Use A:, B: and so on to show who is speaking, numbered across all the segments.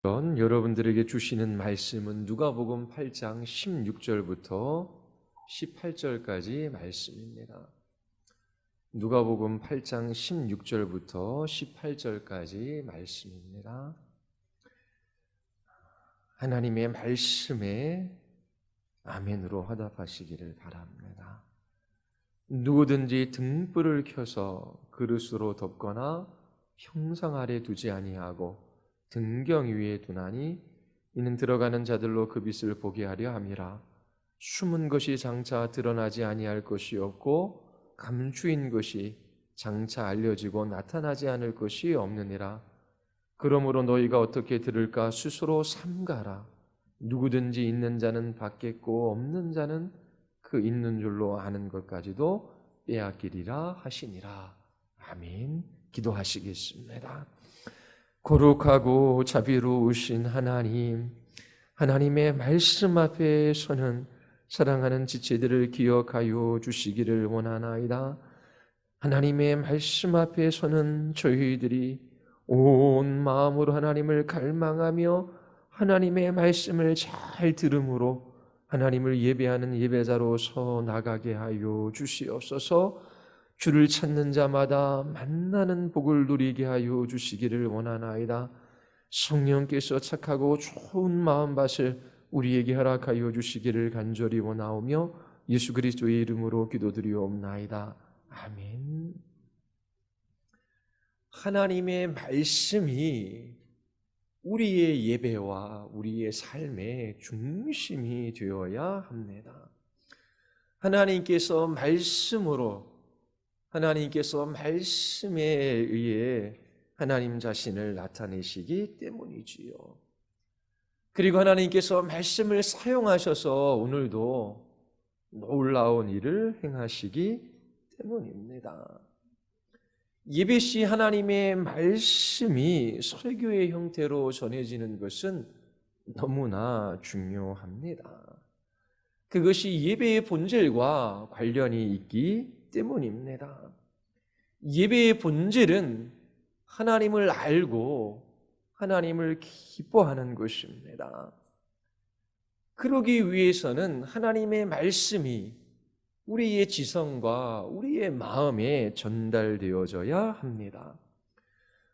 A: 여러분들에게 주시는 말씀은 누가복음 8장 16절부터 18절까지 말씀입니다. 누가복음 8장 16절부터 18절까지 말씀입니다. 하나님의 말씀에 아멘으로 화답하시기를 바랍니다. 누구든지 등불을 켜서 그릇으로 덮거나 형상 아래 두지 아니하고 등경 위에 두나니 이는 들어가는 자들로 그 빛을 보게 하려 함이라. 숨은 것이 장차 드러나지 아니할 것이 없고 감추인 것이 장차 알려지고 나타나지 않을 것이 없느니라. 그러므로 너희가 어떻게 들을까 스스로 삼가라. 누구든지 있는 자는 받겠고 없는 자는 그 있는 줄로 아는 것까지도 빼앗기리라 하시니라. 아멘. 기도하시겠습니다. 거룩하고 자비로우신 하나님, 하나님의 말씀 앞에 서는 사랑하는 지체들을 기억하여 주시기를 원하나이다. 하나님의 말씀 앞에 서는 저희들이 온 마음으로 하나님을 갈망하며 하나님의 말씀을 잘 들음으로 하나님을 예배하는 예배자로 서 나가게 하여 주시옵소서. 주를 찾는 자마다 만나는 복을 누리게 하여 주시기를 원하나이다. 성령께서 착하고 좋은 마음밭을 우리에게 허락하여 주시기를 간절히 원하오며 예수 그리스도의 이름으로 기도드리옵나이다. 아멘. 하나님의 말씀이 우리의 예배와 우리의 삶의 중심이 되어야 합니다. 하나님께서 말씀에 의해 하나님 자신을 나타내시기 때문이지요. 그리고 하나님께서 말씀을 사용하셔서 오늘도 놀라운 일을 행하시기 때문입니다. 예배 시 하나님의 말씀이 설교의 형태로 전해지는 것은 너무나 중요합니다. 그것이 예배의 본질과 관련이 있기 때문입니다. 예배의 본질은 하나님을 알고 하나님을 기뻐하는 것입니다. 그러기 위해서는 하나님의 말씀이 우리의 지성과 우리의 마음에 전달되어져야 합니다.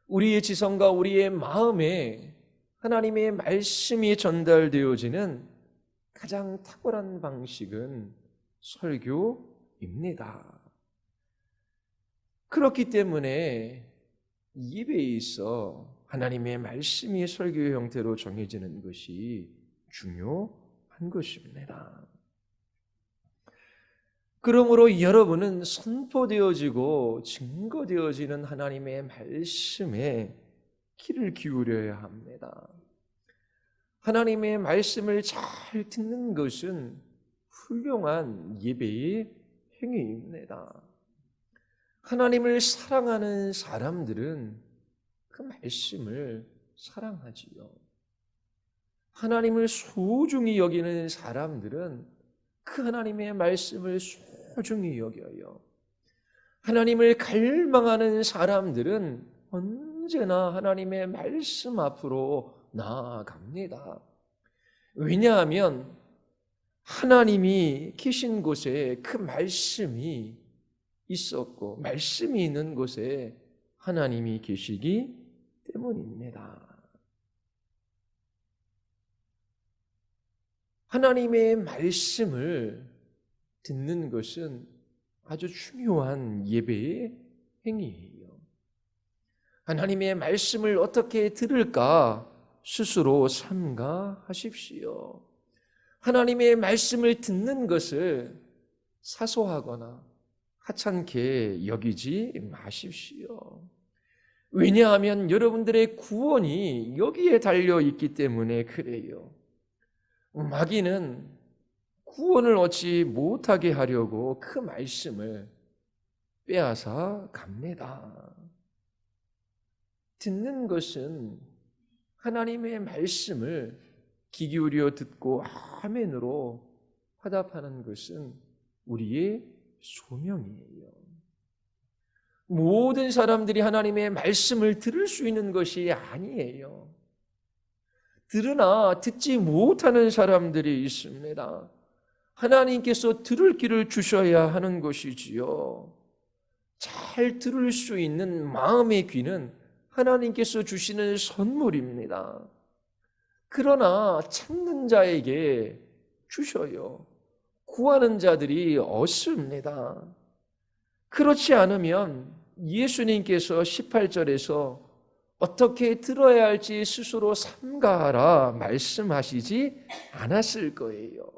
A: 우리의 지성과 우리의 마음에 하나님의 말씀이 전달되어지는 가장 탁월한 방식은 설교입니다. 그렇기 때문에 예배에 있어 하나님의 말씀이 설교의 형태로 정해지는 것이 중요한 것입니다. 그러므로 여러분은 선포되어지고 증거되어지는 하나님의 말씀에 귀를 기울여야 합니다. 하나님의 말씀을 잘 듣는 것은 훌륭한 예배의 행위입니다. 하나님을 사랑하는 사람들은 그 말씀을 사랑하지요. 하나님을 소중히 여기는 사람들은 그 하나님의 말씀을 소중히 여겨요. 하나님을 갈망하는 사람들은 언제나 하나님의 말씀 앞으로 나아갑니다. 왜냐하면 하나님이 계신 곳에 그 말씀이 있었고 말씀이 있는 곳에 하나님이 계시기 때문입니다. 하나님의 말씀을 듣는 것은 아주 중요한 예배의 행위예요. 하나님의 말씀을 어떻게 들을까 스스로 삼가하십시오. 하나님의 말씀을 듣는 것을 사소하거나 하찮게 여기지 마십시오. 왜냐하면 여러분들의 구원이 여기에 달려 있기 때문에 그래요. 마귀는 구원을 얻지 못하게 하려고 그 말씀을 빼앗아 갑니다. 듣는 것은 하나님의 말씀을 귀 기울여 듣고 아멘으로 화답하는 것은 우리의 소명이에요. 모든 사람들이 하나님의 말씀을 들을 수 있는 것이 아니에요. 들으나 듣지 못하는 사람들이 있습니다. 하나님께서 들을 길을 주셔야 하는 것이지요. 잘 들을 수 있는 마음의 귀는 하나님께서 주시는 선물입니다. 그러나 찾는 자에게 주셔요. 구하는 자들이 얻습니다. 그렇지 않으면 예수님께서 18절에서 어떻게 들어야 할지 스스로 삼가하라 말씀하시지 않았을 거예요.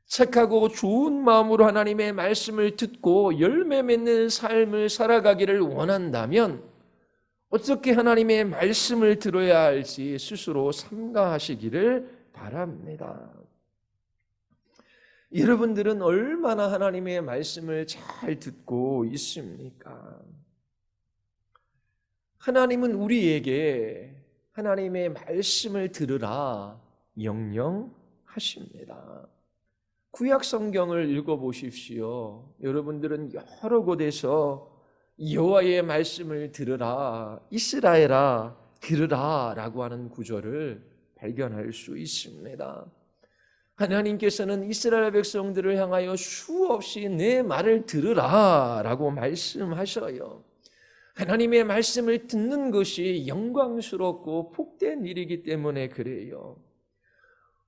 A: 착하고 좋은 마음으로 하나님의 말씀을 듣고 열매 맺는 삶을 살아가기를 원한다면 어떻게 하나님의 말씀을 들어야 할지 스스로 삼가하시기를 바랍니다. 여러분들은 얼마나 하나님의 말씀을 잘 듣고 있습니까? 하나님은 우리에게 하나님의 말씀을 들으라 명령하십니다. 구약 성경을 읽어보십시오. 여러분들은 여러 곳에서 여호와의 말씀을 들으라, 이스라엘아 들으라 라고 하는 구절을 발견할 수 있습니다. 하나님께서는 이스라엘 백성들을 향하여 수없이 내 말을 들으라 라고 말씀하셔요. 하나님의 말씀을 듣는 것이 영광스럽고 복된 일이기 때문에 그래요.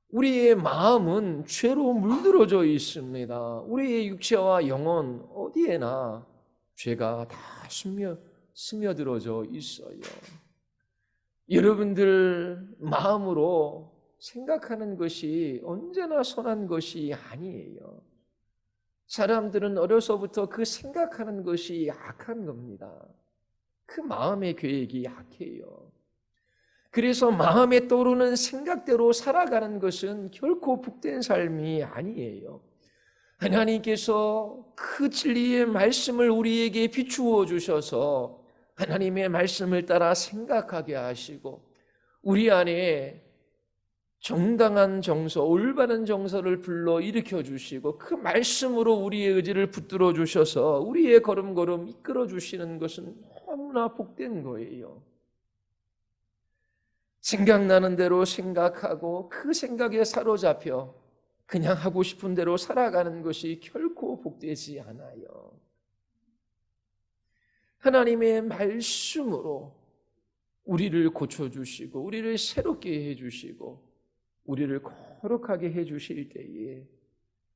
A: 우리의 마음은 죄로 물들어져 있습니다. 우리의 육체와 영혼 어디에나 죄가 다 스며들어져 있어요. 여러분들 마음으로 생각하는 것이 언제나 선한 것이 아니에요. 사람들은 어려서부터 그 생각하는 것이 약한 겁니다. 그 마음의 계획이 약해요. 그래서 마음에 떠오르는 생각대로 살아가는 것은 결코 복된 삶이 아니에요. 하나님께서 그 진리의 말씀을 우리에게 비추어 주셔서 하나님의 말씀을 따라 생각하게 하시고 우리 안에 정당한 정서, 올바른 정서를 불러 일으켜 주시고 그 말씀으로 우리의 의지를 붙들어 주셔서 우리의 걸음걸음 이끌어 주시는 것은 너무나 복된 거예요. 생각나는 대로 생각하고 그 생각에 사로잡혀 그냥 하고 싶은 대로 살아가는 것이 결코 복되지 않아요. 하나님의 말씀으로 우리를 고쳐주시고 우리를 새롭게 해주시고 우리를 거룩하게 해주실 때에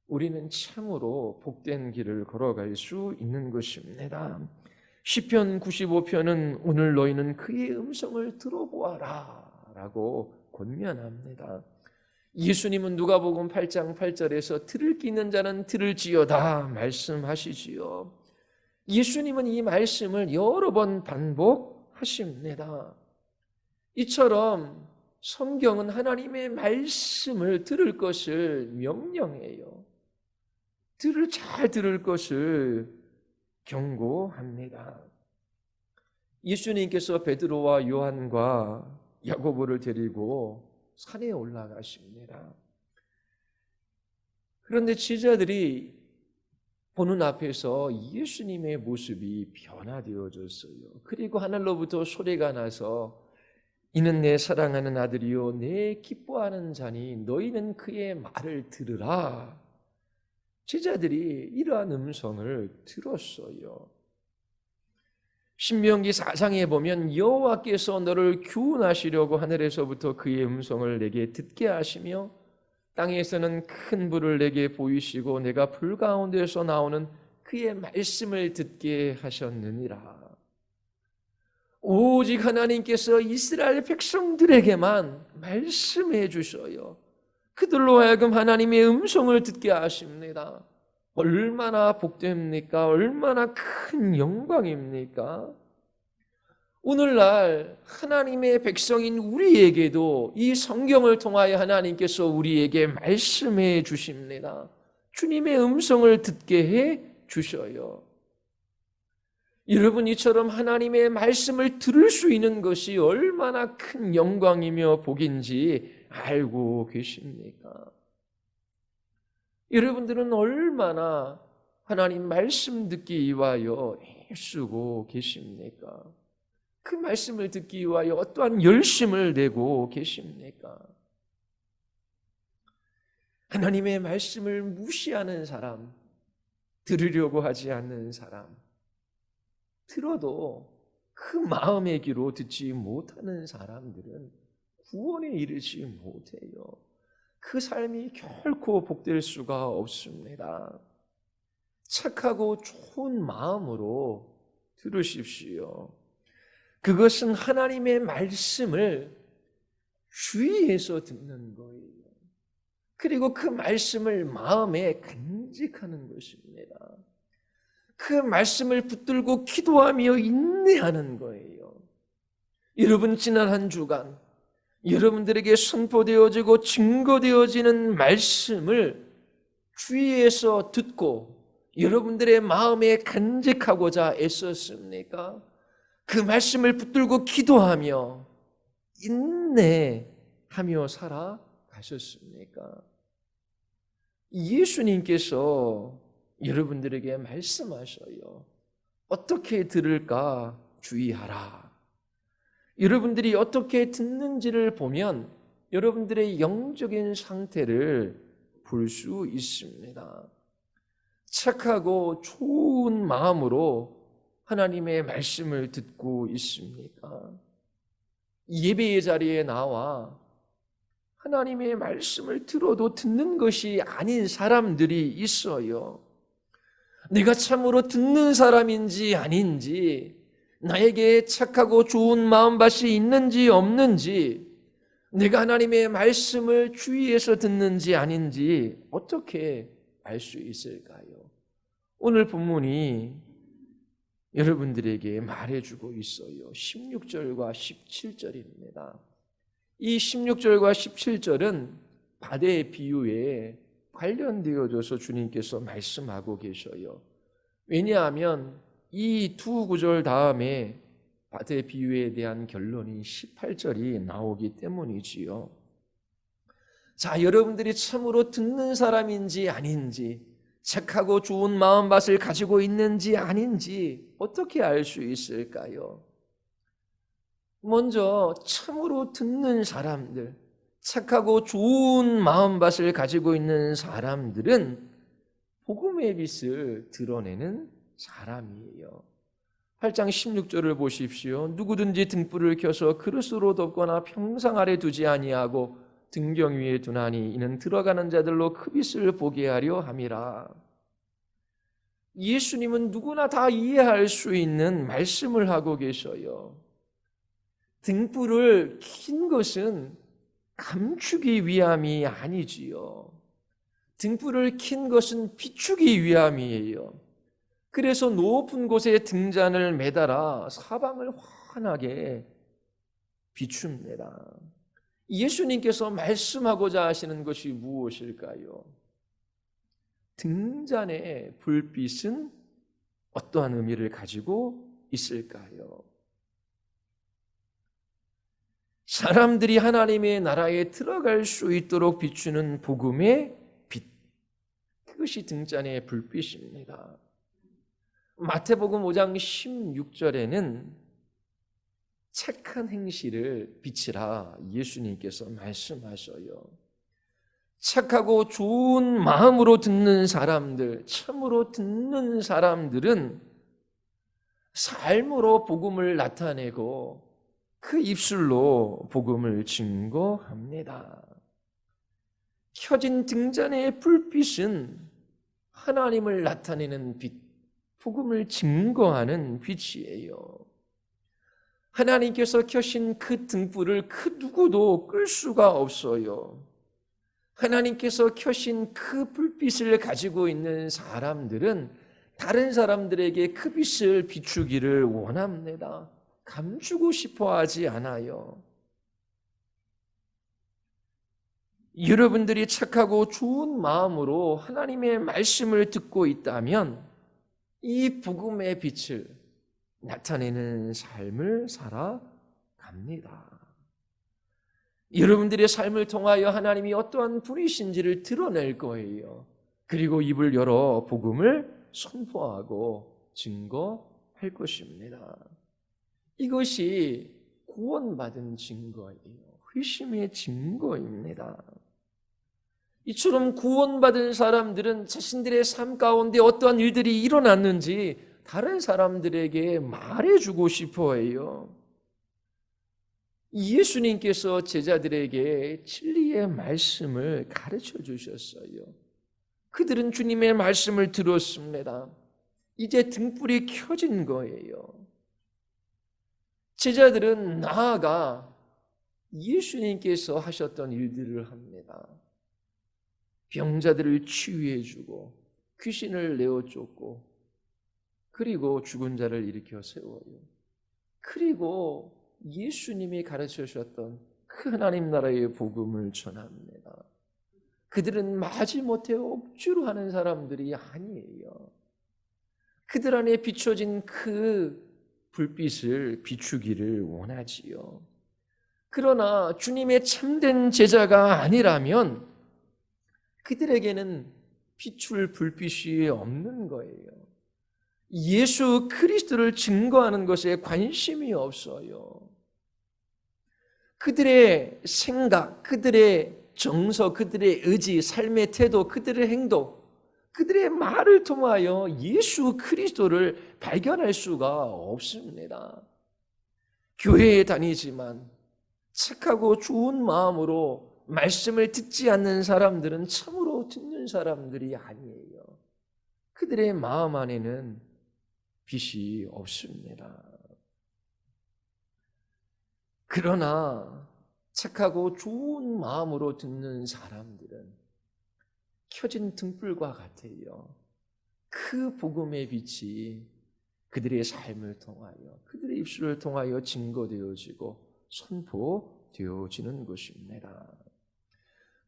A: 우리는 참으로 복된 길을 걸어갈 수 있는 것입니다. 시편 95편은 오늘 너희는 그의 음성을 들어보아라 라고 권면합니다. 예수님은 누가복음 8장 8절에서 들을 귀 있는 자는 들을지어다 말씀하시지요. 예수님은 이 말씀을 여러 번 반복하십니다. 이처럼 성경은 하나님의 말씀을 들을 것을 명령해요. 잘 들을 것을 경고합니다. 예수님께서 베드로와 요한과 야고보를 데리고 산에 올라가십니다. 그런데 제자들이 보는 앞에서 예수님의 모습이 변화되어졌어요. 그리고 하늘로부터 소리가 나서 이는 내 사랑하는 아들이요 내 기뻐하는 자니 너희는 그의 말을 들으라. 제자들이 이러한 음성을 들었어요. 신명기 4장에 보면 여호와께서 너를 교훈하시려고 하늘에서부터 그의 음성을 내게 듣게 하시며 땅에서는 큰 불을 내게 보이시고 내가 불 가운데서 나오는 그의 말씀을 듣게 하셨느니라. 오직 하나님께서 이스라엘 백성들에게만 말씀해 주셔요. 그들로 하여금 하나님의 음성을 듣게 하십니다. 얼마나 복됩니까? 얼마나 큰 영광입니까? 오늘날 하나님의 백성인 우리에게도 이 성경을 통하여 하나님께서 우리에게 말씀해 주십니다. 주님의 음성을 듣게 해 주셔요. 여러분 이처럼 하나님의 말씀을 들을 수 있는 것이 얼마나 큰 영광이며 복인지 알고 계십니까? 여러분들은 얼마나 하나님 말씀 듣기 위하여 애쓰고 계십니까? 그 말씀을 듣기 위하여 어떠한 열심을 내고 계십니까? 하나님의 말씀을 무시하는 사람, 들으려고 하지 않는 사람, 들어도 그 마음의 귀로 듣지 못하는 사람들은 구원에 이르지 못해요. 그 삶이 결코 복될 수가 없습니다. 착하고 좋은 마음으로 들으십시오. 그것은 하나님의 말씀을 주의해서 듣는 거예요. 그리고 그 말씀을 마음에 간직하는 것입니다. 그 말씀을 붙들고 기도하며 인내하는 거예요. 여러분, 지난 한 주간 여러분들에게 선포되어지고 증거되어지는 말씀을 주의해서 듣고 여러분들의 마음에 간직하고자 애썼습니까? 그 말씀을 붙들고 기도하며 인내하며 살아가셨습니까? 예수님께서 여러분들에게 말씀하셔요. 어떻게 들을까 주의하라. 여러분들이 어떻게 듣는지를 보면 여러분들의 영적인 상태를 볼 수 있습니다. 착하고 좋은 마음으로 하나님의 말씀을 듣고 있습니까? 예배의 자리에 나와 하나님의 말씀을 들어도 듣는 것이 아닌 사람들이 있어요. 내가 참으로 듣는 사람인지 아닌지, 나에게 착하고 좋은 마음밭이 있는지 없는지, 내가 하나님의 말씀을 주의해서 듣는지 아닌지 어떻게 알 수 있을까요? 오늘 본문이 여러분들에게 말해주고 있어요. 16절과 17절입니다. 이 16절과 17절은 바다의 비유에 관련되어져서 주님께서 말씀하고 계셔요. 왜냐하면 이 두 구절 다음에 바다의 비유에 대한 결론이 18절이 나오기 때문이지요. 자, 여러분들이 참으로 듣는 사람인지 아닌지, 착하고 좋은 마음밭을 가지고 있는지 아닌지 어떻게 알 수 있을까요? 먼저 참으로 듣는 사람들, 착하고 좋은 마음밭을 가지고 있는 사람들은 복음의 빛을 드러내는 사람이에요. 8장 16절을 보십시오. 누구든지 등불을 켜서 그릇으로 덮거나 평상 아래 두지 아니하고 등경 위에 두나니 이는 들어가는 자들로 그 빛을 보게 하려 함이라. 예수님은 누구나 다 이해할 수 있는 말씀을 하고 계셔요. 등불을 킨 것은 감추기 위함이 아니지요. 등불을 킨 것은 비추기 위함이에요. 그래서 높은 곳에 등잔을 매달아 사방을 환하게 비춥니다. 예수님께서 말씀하고자 하시는 것이 무엇일까요? 등잔의 불빛은 어떠한 의미를 가지고 있을까요? 사람들이 하나님의 나라에 들어갈 수 있도록 비추는 복음의 빛, 그것이 등잔의 불빛입니다. 마태복음 5장 16절에는 착한 행실을 비치라 예수님께서 말씀하셔요. 착하고 좋은 마음으로 듣는 사람들, 참으로 듣는 사람들은 삶으로 복음을 나타내고 그 입술로 복음을 증거합니다. 켜진 등잔의 불빛은 하나님을 나타내는 빛, 복음을 증거하는 빛이에요. 하나님께서 켜신 그 등불을 그 누구도 끌 수가 없어요. 하나님께서 켜신 그 불빛을 가지고 있는 사람들은 다른 사람들에게 그 빛을 비추기를 원합니다. 감추고 싶어 하지 않아요. 여러분들이 착하고 좋은 마음으로 하나님의 말씀을 듣고 있다면 이 복음의 빛을 나타내는 삶을 살아갑니다. 여러분들의 삶을 통하여 하나님이 어떠한 분이신지를 드러낼 거예요. 그리고 입을 열어 복음을 선포하고 증거할 것입니다. 이것이 구원받은 증거예요. 회심의 증거입니다. 이처럼 구원받은 사람들은 자신들의 삶 가운데 어떠한 일들이 일어났는지 다른 사람들에게 말해주고 싶어 해요. 예수님께서 제자들에게 진리의 말씀을 가르쳐 주셨어요. 그들은 주님의 말씀을 들었습니다. 이제 등불이 켜진 거예요. 제자들은 나아가 예수님께서 하셨던 일들을 합니다. 병자들을 치유해주고 귀신을 내어쫓고 그리고 죽은 자를 일으켜 세워요. 그리고 예수님이 가르쳐 주셨던 그 하나님 나라의 복음을 전합니다. 그들은 마지못해 억지로 하는 사람들이 아니에요. 그들 안에 비춰진 그 불빛을 비추기를 원하지요. 그러나 주님의 참된 제자가 아니라면 그들에게는 비출 불빛이 없는 거예요. 예수 그리스도를 증거하는 것에 관심이 없어요. 그들의 생각, 그들의 정서, 그들의 의지, 삶의 태도, 그들의 행동, 그들의 말을 통하여 예수 그리스도를 발견할 수가 없습니다. 교회에 다니지만 착하고 좋은 마음으로 말씀을 듣지 않는 사람들은 참으로 듣는 사람들이 아니에요. 그들의 마음 안에는 빛이 없습니다. 그러나 착하고 좋은 마음으로 듣는 사람들은 켜진 등불과 같아요. 그 복음의 빛이 그들의 삶을 통하여 그들의 입술을 통하여 증거되어지고 선포되어지는 것입니다.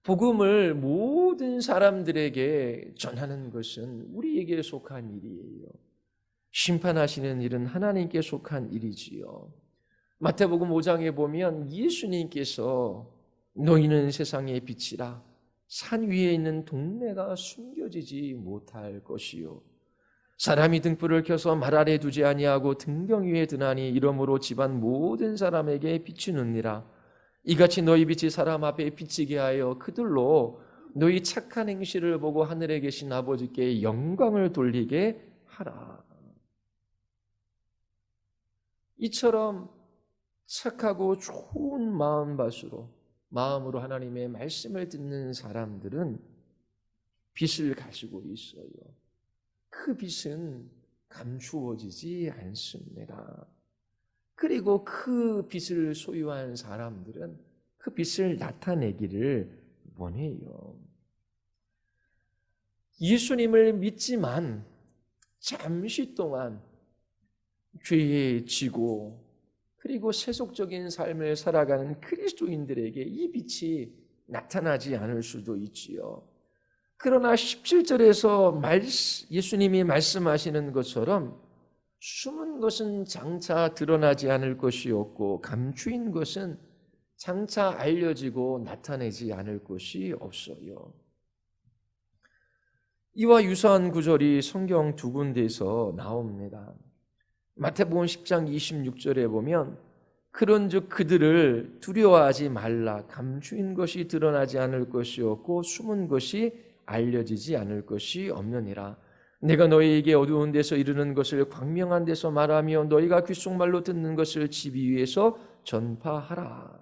A: 복음을 모든 사람들에게 전하는 것은 우리에게 속한 일이에요. 심판하시는 일은 하나님께 속한 일이지요. 마태복음 5장에 보면 예수님께서 너희는 세상의 빛이라 산 위에 있는 동네가 숨겨지지 못할 것이요 사람이 등불을 켜서 말 아래 두지 아니하고 등경 위에 드나니 이러므로 집안 모든 사람에게 비추느니라. 이같이 너희 빛이 사람 앞에 비치게 하여 그들로 너희 착한 행실을 보고 하늘에 계신 아버지께 영광을 돌리게 하라. 이처럼 착하고 좋은 마음으로 하나님의 말씀을 듣는 사람들은 빛을 가지고 있어요. 그 빛은 감추어지지 않습니다. 그리고 그 빛을 소유한 사람들은 그 빛을 나타내기를 원해요. 예수님을 믿지만 잠시 동안 죄에 지고 그리고 세속적인 삶을 살아가는 그리스도인들에게 이 빛이 나타나지 않을 수도 있지요. 그러나 17절에서 예수님이 말씀하시는 것처럼 숨은 것은 장차 드러나지 않을 것이었고 감추인 것은 장차 알려지고 나타내지 않을 것이 없어요. 이와 유사한 구절이 성경 두 군데에서 나옵니다. 마태복음 10장 26절에 보면 그런즉 그들을 두려워하지 말라. 감추인 것이 드러나지 않을 것이었고 숨은 것이 알려지지 않을 것이 없느니라. 내가 너희에게 어두운 데서 이르는 것을 광명한 데서 말하며 너희가 귓속말로 듣는 것을 지비 위에서 전파하라.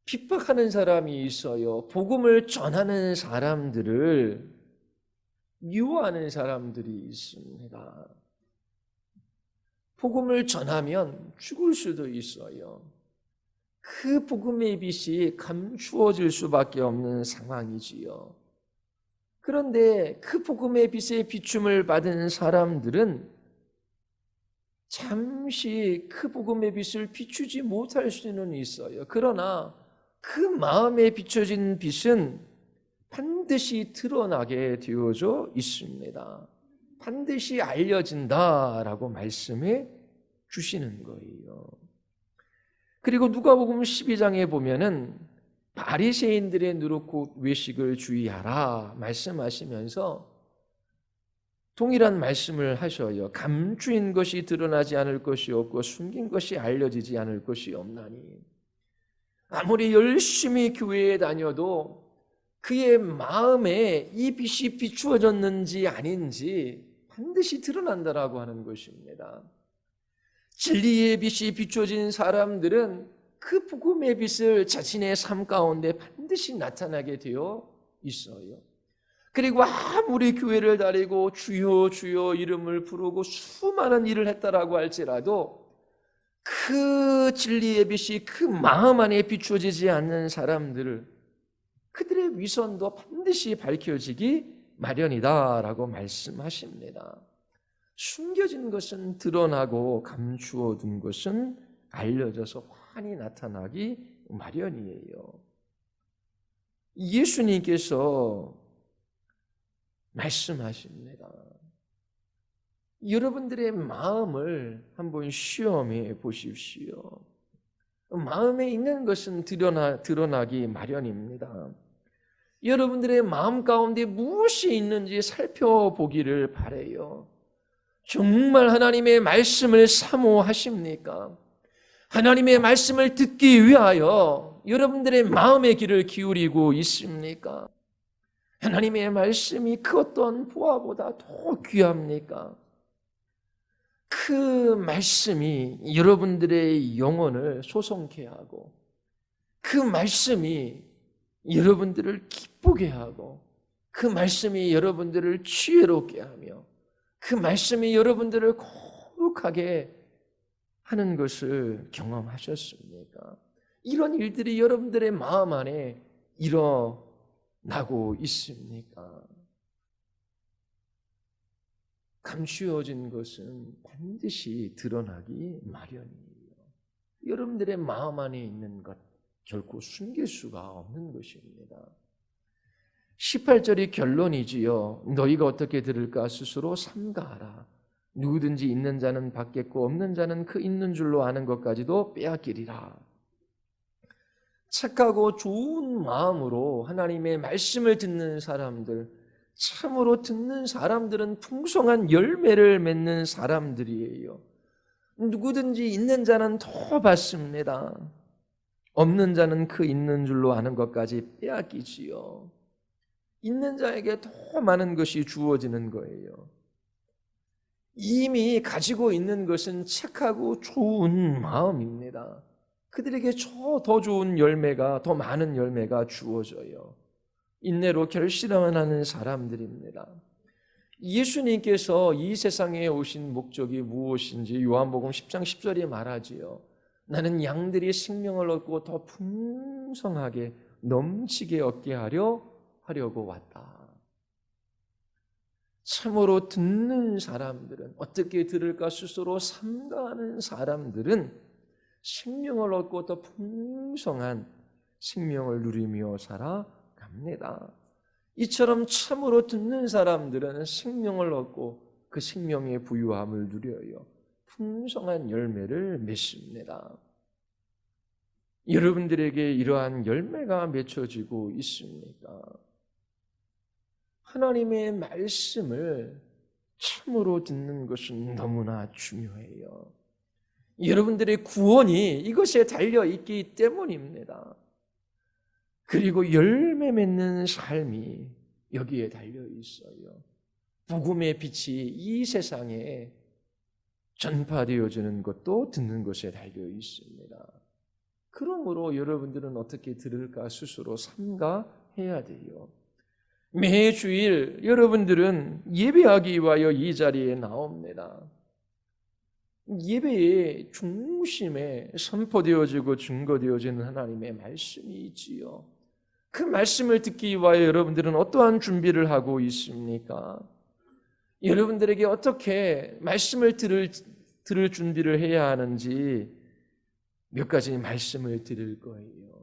A: 핍박하는 사람이 있어요. 복음을 전하는 사람들을 미워하는 사람들이 있습니다. 복음을 전하면 죽을 수도 있어요. 그 복음의 빛이 감추어질 수밖에 없는 상황이지요. 그런데 그 복음의 빛의 비춤을 받은 사람들은 잠시 그 복음의 빛을 비추지 못할 수는 있어요. 그러나 그 마음에 비춰진 빛은 반드시 드러나게 되어져 있습니다. 반드시 알려진다라고 말씀해 주시는 거예요. 그리고 누가복음 12장에 보면은 바리새인들의 누룩 곧 외식을 주의하라 말씀하시면서 동일한 말씀을 하셔요. 감추인 것이 드러나지 않을 것이 없고 숨긴 것이 알려지지 않을 것이 없나니. 아무리 열심히 교회에 다녀도 그의 마음에 이 빛이 비추어졌는지 아닌지 반드시 드러난다라고 하는 것입니다. 진리의 빛이 비추어진 사람들은 그 복음의 빛을 자신의 삶 가운데 반드시 나타나게 되어 있어요. 그리고 아무리 교회를 다니고 주여 주여 이름을 부르고 수많은 일을 했다라고 할지라도 그 진리의 빛이 그 마음 안에 비추어지지 않는 사람들을 그들의 위선도 반드시 밝혀지기 마련이다라고 말씀하십니다. 숨겨진 것은 드러나고 감추어둔 것은 알려져서 환히 나타나기 마련이에요. 예수님께서 말씀하십니다. 여러분들의 마음을 한번 시험해 보십시오. 마음에 있는 것은 드러나기 마련입니다. 여러분들의 마음 가운데 무엇이 있는지 살펴보기를 바라요. 정말 하나님의 말씀을 사모하십니까? 하나님의 말씀을 듣기 위하여 여러분들의 마음의 귀를 기울이고 있습니까? 하나님의 말씀이 그 어떤 보화보다 더 귀합니까? 그 말씀이 여러분들의 영혼을 소송케 하고 그 말씀이 여러분들을 기쁘게 하고 그 말씀이 여러분들을 지혜롭게 하며 그 말씀이 여러분들을 거룩하게 하는 것을 경험하셨습니까? 이런 일들이 여러분들의 마음 안에 일어나고 있습니까? 감추어진 것은 반드시 드러나기 마련이에요. 여러분들의 마음 안에 있는 것 결코 숨길 수가 없는 것입니다. 18절이 결론이지요. 너희가 어떻게 들을까 스스로 삼가하라. 누구든지 있는 자는 받겠고 없는 자는 그 있는 줄로 아는 것까지도 빼앗기리라. 착하고 좋은 마음으로 하나님의 말씀을 듣는 사람들, 참으로 듣는 사람들은 풍성한 열매를 맺는 사람들이에요. 누구든지 있는 자는 더 받습니다. 없는 자는 그 있는 줄로 아는 것까지 빼앗기지요. 있는 자에게 더 많은 것이 주어지는 거예요. 이미 가지고 있는 것은 착하고 좋은 마음입니다. 그들에게 더 좋은 열매가, 더 많은 열매가 주어져요. 인내로 결실을 하는 사람들입니다. 예수님께서 이 세상에 오신 목적이 무엇인지 요한복음 10장 10절에 말하지요. 나는 양들이 생명을 얻고 더 풍성하게 넘치게 얻게 하려고 왔다. 참으로 듣는 사람들은, 어떻게 들을까 스스로 삼가하는 사람들은 생명을 얻고 더 풍성한 생명을 누리며 살아갑니다. 이처럼 참으로 듣는 사람들은 생명을 얻고 그 생명의 부유함을 누려요. 풍성한 열매를 맺습니다. 여러분들에게 이러한 열매가 맺혀지고 있습니까? 하나님의 말씀을 참으로 듣는 것은 너무나 중요해요. 여러분들의 구원이 이것에 달려있기 때문입니다. 그리고 열매 맺는 삶이 여기에 달려있어요. 복음의 빛이 이 세상에 전파되어지는 것도 듣는 것에 달려있습니다. 그러므로 여러분들은 어떻게 들을까 스스로 삼가해야 돼요. 매주일 여러분들은 예배하기 위하여 이 자리에 나옵니다. 예배의 중심에 선포되어지고 증거되어지는 하나님의 말씀이 있지요. 그 말씀을 듣기 위하여 여러분들은 어떠한 준비를 하고 있습니까? 여러분들에게 어떻게 말씀을 들을 준비를 해야 하는지 몇 가지 말씀을 드릴 거예요.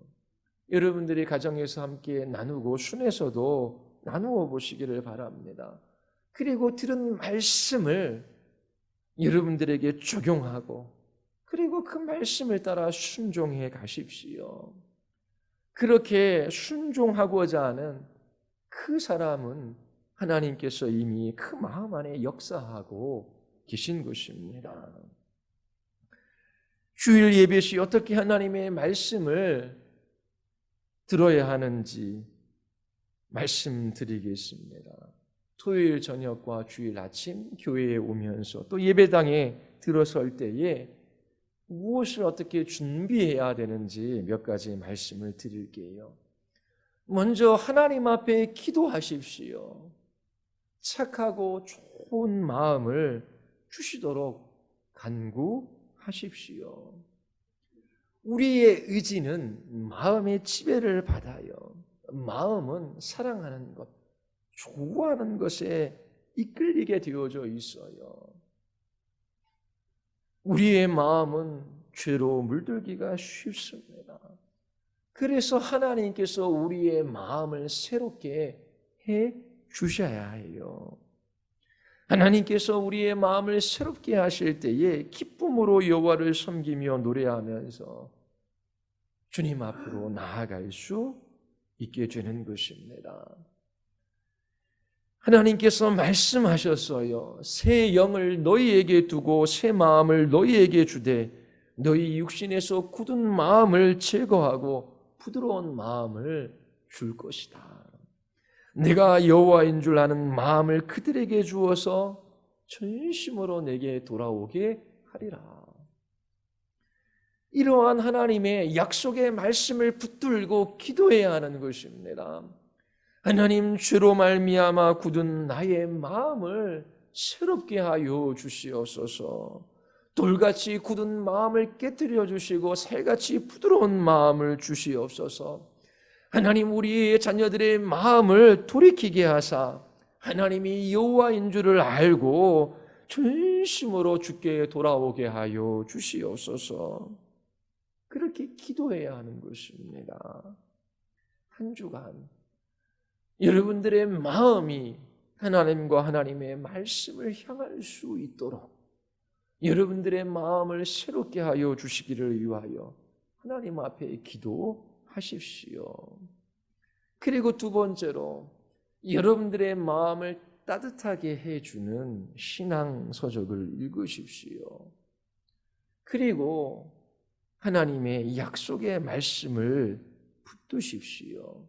A: 여러분들이 가정에서 함께 나누고 순에서도 나누어 보시기를 바랍니다. 그리고 들은 말씀을 여러분들에게 적용하고 그리고 그 말씀을 따라 순종해 가십시오. 그렇게 순종하고자 하는 그 사람은 하나님께서 이미 그 마음 안에 역사하고 계신 것입니다. 주일 예배 시 어떻게 하나님의 말씀을 들어야 하는지 말씀드리겠습니다. 토요일 저녁과 주일 아침 교회에 오면서 또 예배당에 들어설 때에 무엇을 어떻게 준비해야 되는지 몇 가지 말씀을 드릴게요. 먼저 하나님 앞에 기도하십시오. 착하고 좋은 마음을 주시도록 간구하십시오. 우리의 의지는 마음의 지배를 받아요. 마음은 사랑하는 것, 좋아하는 것에 이끌리게 되어져 있어요. 우리의 마음은 죄로 물들기가 쉽습니다. 그래서 하나님께서 우리의 마음을 새롭게 해 주셔야 해요. 하나님께서 우리의 마음을 새롭게 하실 때에 기쁨으로 여호와를 섬기며 노래하면서 주님 앞으로 나아갈 수 있게 되는 것입니다. 하나님께서 말씀하셨어요. 새 영을 너희에게 두고 새 마음을 너희에게 주되 너희 육신에서 굳은 마음을 제거하고 부드러운 마음을 줄 것이다. 내가 여호와인 줄 아는 마음을 그들에게 주어서 전심으로 내게 돌아오게 하리라. 이러한 하나님의 약속의 말씀을 붙들고 기도해야 하는 것입니다. 하나님, 죄로 말미암아 굳은 나의 마음을 새롭게 하여 주시옵소서. 돌같이 굳은 마음을 깨뜨려 주시고 살같이 부드러운 마음을 주시옵소서. 하나님, 우리의 자녀들의 마음을 돌이키게 하사 하나님이 여호와인 줄을 알고 전심으로 주께 돌아오게 하여 주시옵소서. 그렇게 기도해야 하는 것입니다. 한 주간 여러분들의 마음이 하나님과 하나님의 말씀을 향할 수 있도록 여러분들의 마음을 새롭게 하여 주시기를 위하여 하나님 앞에 기도하십시오. 그리고 두 번째로 여러분들의 마음을 따뜻하게 해주는 신앙 서적을 읽으십시오. 그리고 하나님의 약속의 말씀을 붙드십시오.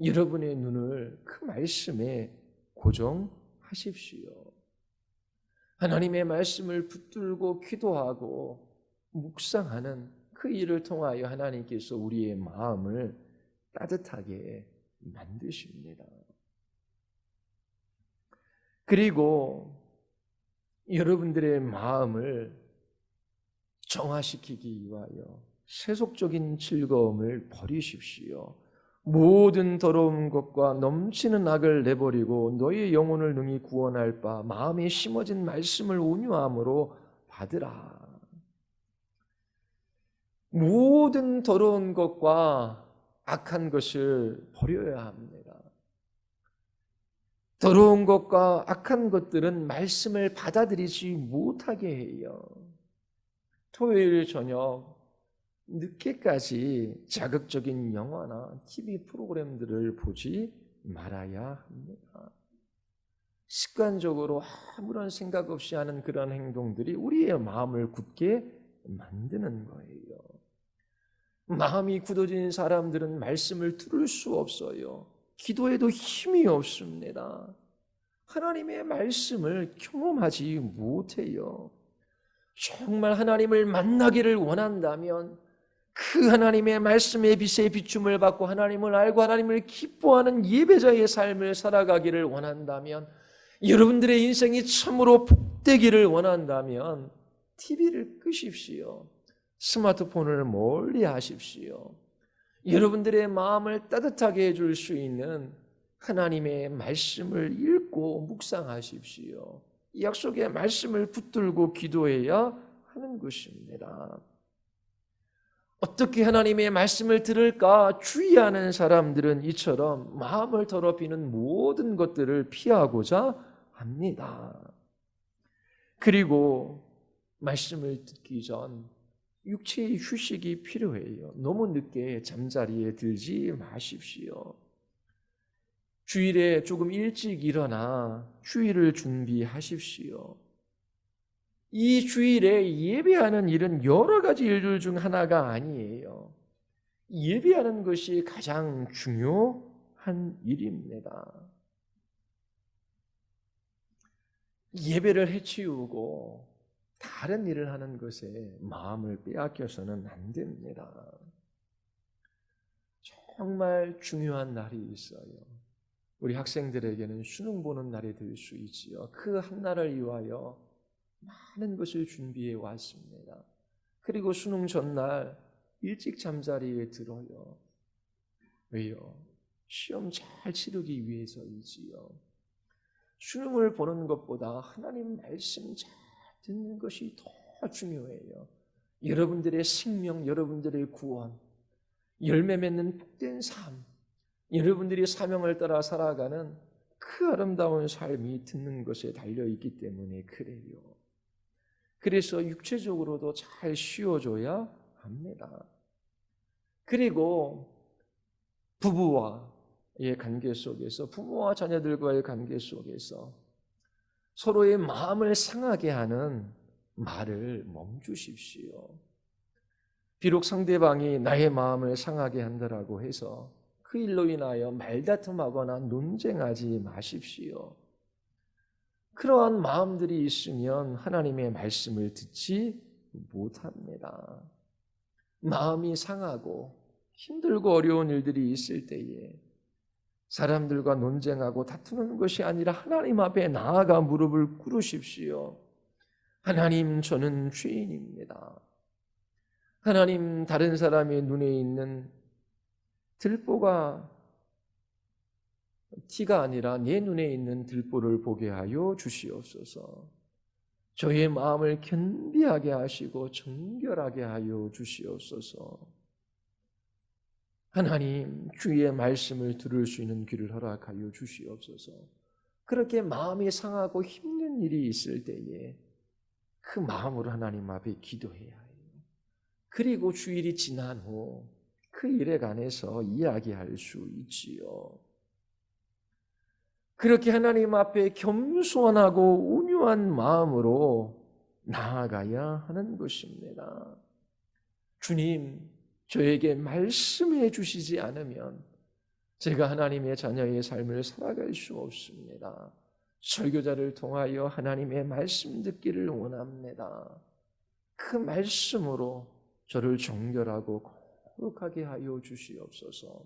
A: 여러분의 눈을 그 말씀에 고정하십시오. 하나님의 말씀을 붙들고 기도하고 묵상하는 그 일을 통하여 하나님께서 우리의 마음을 따뜻하게 만드십니다. 그리고 여러분들의 마음을 정화시키기 위하여 세속적인 즐거움을 버리십시오. 모든 더러운 것과 넘치는 악을 내버리고 너희의 영혼을 능히 구원할 바 마음에 심어진 말씀을 온유함으로 받으라. 모든 더러운 것과 악한 것을 버려야 합니다. 더러운 것과 악한 것들은 말씀을 받아들이지 못하게 해요. 토요일 저녁 늦게까지 자극적인 영화나 TV 프로그램들을 보지 말아야 합니다. 습관적으로 아무런 생각 없이 하는 그런 행동들이 우리의 마음을 굳게 만드는 거예요. 마음이 굳어진 사람들은 말씀을 들을 수 없어요. 기도에도 힘이 없습니다. 하나님의 말씀을 경험하지 못해요. 정말 하나님을 만나기를 원한다면 그 하나님의 말씀의 빛에 비춤을 받고 하나님을 알고 하나님을 기뻐하는 예배자의 삶을 살아가기를 원한다면, 여러분들의 인생이 참으로 복되기를 원한다면 TV를 끄십시오. 스마트폰을 멀리 하십시오. 여러분들의 마음을 따뜻하게 해줄 수 있는 하나님의 말씀을 읽고 묵상하십시오. 약속의 말씀을 붙들고 기도해야 하는 것입니다. 어떻게 하나님의 말씀을 들을까 주의하는 사람들은 이처럼 마음을 더럽히는 모든 것들을 피하고자 합니다. 그리고 말씀을 듣기 전 육체의 휴식이 필요해요. 너무 늦게 잠자리에 들지 마십시오. 주일에 조금 일찍 일어나 주일을 준비하십시오. 이 주일에 예배하는 일은 여러 가지 일들 중 하나가 아니에요. 예배하는 것이 가장 중요한 일입니다. 예배를 해치우고 다른 일을 하는 것에 마음을 빼앗겨서는 안 됩니다. 정말 중요한 날이 있어요. 우리 학생들에게는 수능 보는 날이 될 수 있지요. 그 한 날을 위하여 많은 것을 준비해 왔습니다. 그리고 수능 전날 일찍 잠자리에 들어요. 왜요? 시험 잘 치르기 위해서이지요. 수능을 보는 것보다 하나님 말씀 잘 듣는 것이 더 중요해요. 여러분들의 생명, 여러분들의 구원, 열매 맺는 복된 삶, 여러분들이 사명을 따라 살아가는 그 아름다운 삶이 듣는 것에 달려있기 때문에 그래요. 그래서 육체적으로도 잘 쉬어줘야 합니다. 그리고 부부와의 관계 속에서, 부모와 자녀들과의 관계 속에서 서로의 마음을 상하게 하는 말을 멈추십시오. 비록 상대방이 나의 마음을 상하게 한다라고 해서 그 일로 인하여 말다툼하거나 논쟁하지 마십시오. 그러한 마음들이 있으면 하나님의 말씀을 듣지 못합니다. 마음이 상하고 힘들고 어려운 일들이 있을 때에 사람들과 논쟁하고 다투는 것이 아니라 하나님 앞에 나아가 무릎을 꿇으십시오. 하나님, 저는 죄인입니다. 하나님, 다른 사람의 눈에 있는 들보가 티가 아니라 내 눈에 있는 들보를 보게 하여 주시옵소서. 저의 마음을 견비하게 하시고 정결하게 하여 주시옵소서. 하나님, 주의 말씀을 들을 수 있는 귀를 허락하여 주시옵소서. 그렇게 마음이 상하고 힘든 일이 있을 때에 그 마음으로 하나님 앞에 기도해야 해요. 그리고 주일이 지난 후 그 일에 관해서 이야기할 수 있지요. 그렇게 하나님 앞에 겸손하고 온유한 마음으로 나아가야 하는 것입니다. 주님, 저에게 말씀해 주시지 않으면 제가 하나님의 자녀의 삶을 살아갈 수 없습니다. 설교자를 통하여 하나님의 말씀 듣기를 원합니다. 그 말씀으로 저를 정결하고 거룩하게 하여 주시옵소서.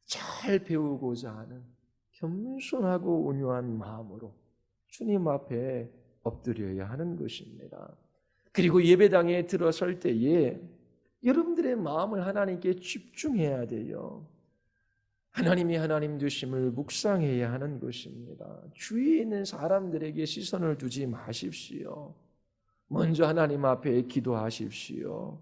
A: 잘 배우고자 하는 겸손하고 온유한 마음으로 주님 앞에 엎드려야 하는 것입니다. 그리고 예배당에 들어설 때에 여러분들의 마음을 하나님께 집중해야 돼요. 하나님이 하나님 되심을 묵상해야 하는 것입니다. 주위에 있는 사람들에게 시선을 두지 마십시오. 먼저 하나님 앞에 기도하십시오.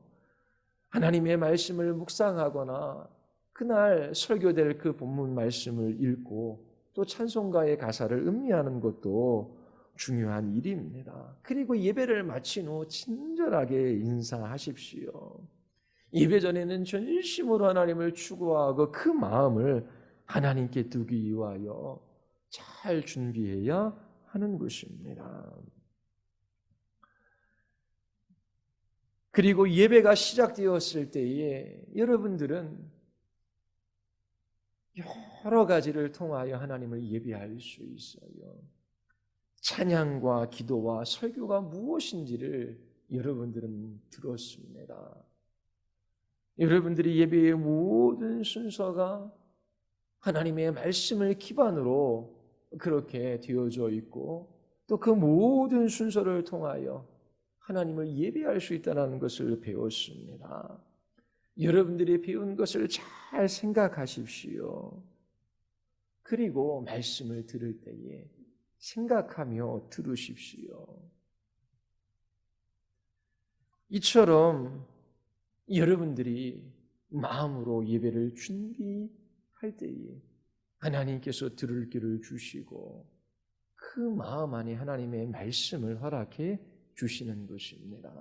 A: 하나님의 말씀을 묵상하거나 그날 설교될 그 본문 말씀을 읽고 또 찬송가의 가사를 음미하는 것도 중요한 일입니다. 그리고 예배를 마친 후 친절하게 인사하십시오. 예배 전에는 전심으로 하나님을 추구하고 그 마음을 하나님께 두기 위하여 잘 준비해야 하는 것입니다. 그리고 예배가 시작되었을 때에 여러분들은 여러 가지를 통하여 하나님을 예배할 수 있어요. 찬양과 기도와 설교가 무엇인지를 여러분들은 들었습니다. 여러분들이 예배의 모든 순서가 하나님의 말씀을 기반으로 그렇게 되어져 있고 또 그 모든 순서를 통하여 하나님을 예배할 수 있다는 것을 배웠습니다. 여러분들이 배운 것을 잘 생각하십시오. 그리고 말씀을 들을 때에 생각하며 들으십시오. 이처럼 여러분들이 마음으로 예배를 준비할 때에 하나님께서 들을 길을 주시고 그 마음 안에 하나님의 말씀을 허락해 주시는 것입니다.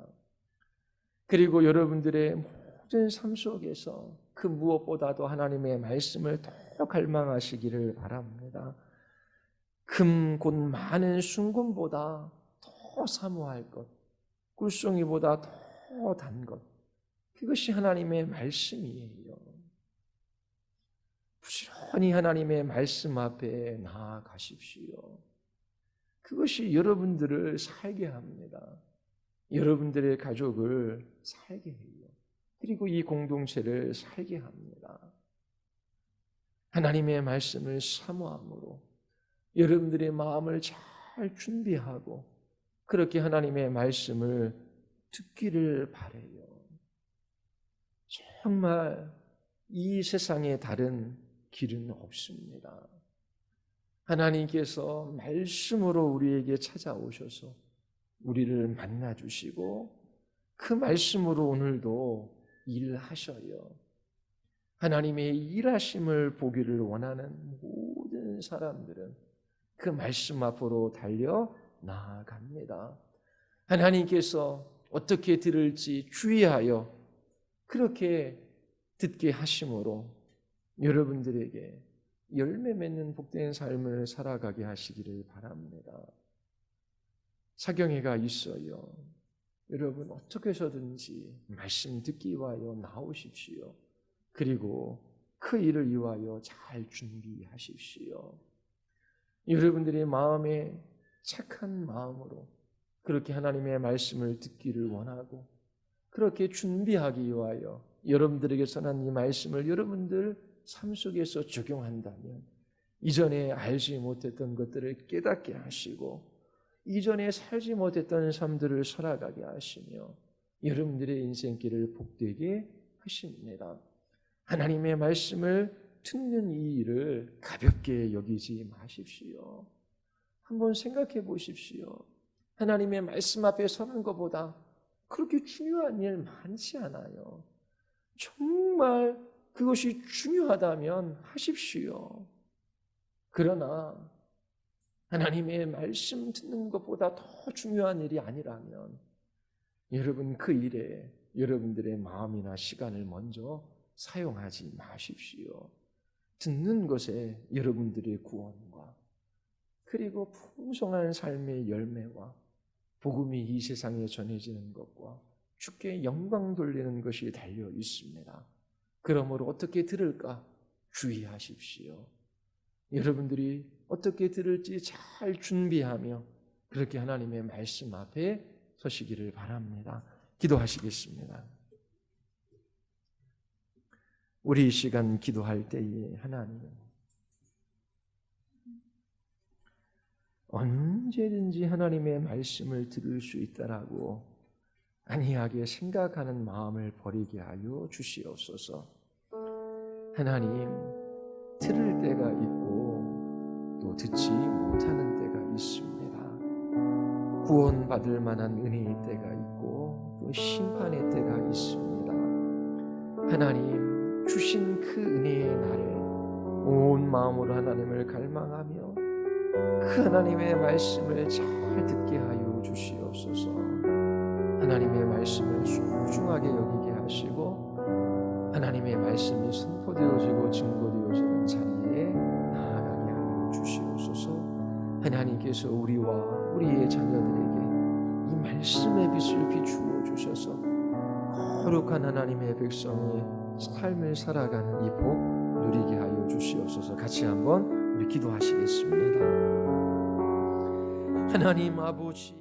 A: 그리고 여러분들의 복된 삶 속에서 그 무엇보다도 하나님의 말씀을 더 갈망하시기를 바랍니다. 금 곧 많은 순금보다 더 사모할 것, 꿀송이보다 더 단 것, 그것이 하나님의 말씀이에요. 부지런히 하나님의 말씀 앞에 나아가십시오. 그것이 여러분들을 살게 합니다. 여러분들의 가족을 살게 해요. 그리고 이 공동체를 살게 합니다. 하나님의 말씀을 사모함으로 여러분들의 마음을 잘 준비하고 그렇게 하나님의 말씀을 듣기를 바라요. 정말 이 세상에 다른 길은 없습니다. 하나님께서 말씀으로 우리에게 찾아오셔서 우리를 만나주시고 그 말씀으로 오늘도 일하셔요. 하나님의 일하심을 보기를 원하는 모든 사람들은 그 말씀 앞으로 달려 나아갑니다. 하나님께서 어떻게 들을지 주의하여 그렇게 듣게 하심으로 여러분들에게 열매 맺는 복된 삶을 살아가게 하시기를 바랍니다. 사경회가 있어요. 여러분 어떻게 해서든지 말씀 듣기 위하여 나오십시오. 그리고 그 일을 위하여 잘 준비하십시오. 여러분들의 마음에 착한 마음으로 그렇게 하나님의 말씀을 듣기를 원하고 그렇게 준비하기 위하여 여러분들에게 전한 이 말씀을 여러분들 삶 속에서 적용한다면 이전에 알지 못했던 것들을 깨닫게 하시고 이전에 살지 못했던 삶들을 살아가게 하시며 여러분들의 인생길을 복되게 하십니다. 하나님의 말씀을 듣는 이 일을 가볍게 여기지 마십시오. 한번 생각해 보십시오. 하나님의 말씀 앞에 서는 것보다 그렇게 중요한 일 많지 않아요. 정말 그것이 중요하다면 하십시오. 그러나 하나님의 말씀 듣는 것보다 더 중요한 일이 아니라면 여러분 그 일에 여러분들의 마음이나 시간을 먼저 사용하지 마십시오. 듣는 것에 여러분들의 구원과 그리고 풍성한 삶의 열매와 복음이 이 세상에 전해지는 것과 주께 영광 돌리는 것이 달려 있습니다. 그러므로 어떻게 들을까 주의하십시오. 여러분들이 어떻게 들을지 잘 준비하며 그렇게 하나님의 말씀 앞에 서시기를 바랍니다. 기도하시겠습니다. 우리 이 시간 기도할 때에 하나님 언제든지 하나님의 말씀을 들을 수 있다라고 안이하게 생각하는 마음을 버리게 하여 주시옵소서. 하나님, 들을 때가 있고 또 듣지 못하는 때가 있습니다. 구원받을 만한 은혜의 때가 있고 또 심판의 때가 있습니다. 하나님, 주신 그 은혜의 날에 온 마음으로 하나님을 갈망하며 그 하나님의 말씀을 잘 듣게 하여 주시옵소서. 하나님의 말씀을 소중하게 여기게 하시고 하나님의 말씀이 선포되어지고 증거되어지는 자리에 나아가게 하여 주시옵소서. 하나님께서 우리와 우리의 자녀들에게 이 말씀의 빛을 비추어 주셔서 거룩한 하나님의 백성의 삶을 살아가는 이 복 누리게 하여 주시옵소서. 같이 한번 우리 기도하시겠습니다. 하나님 아버지,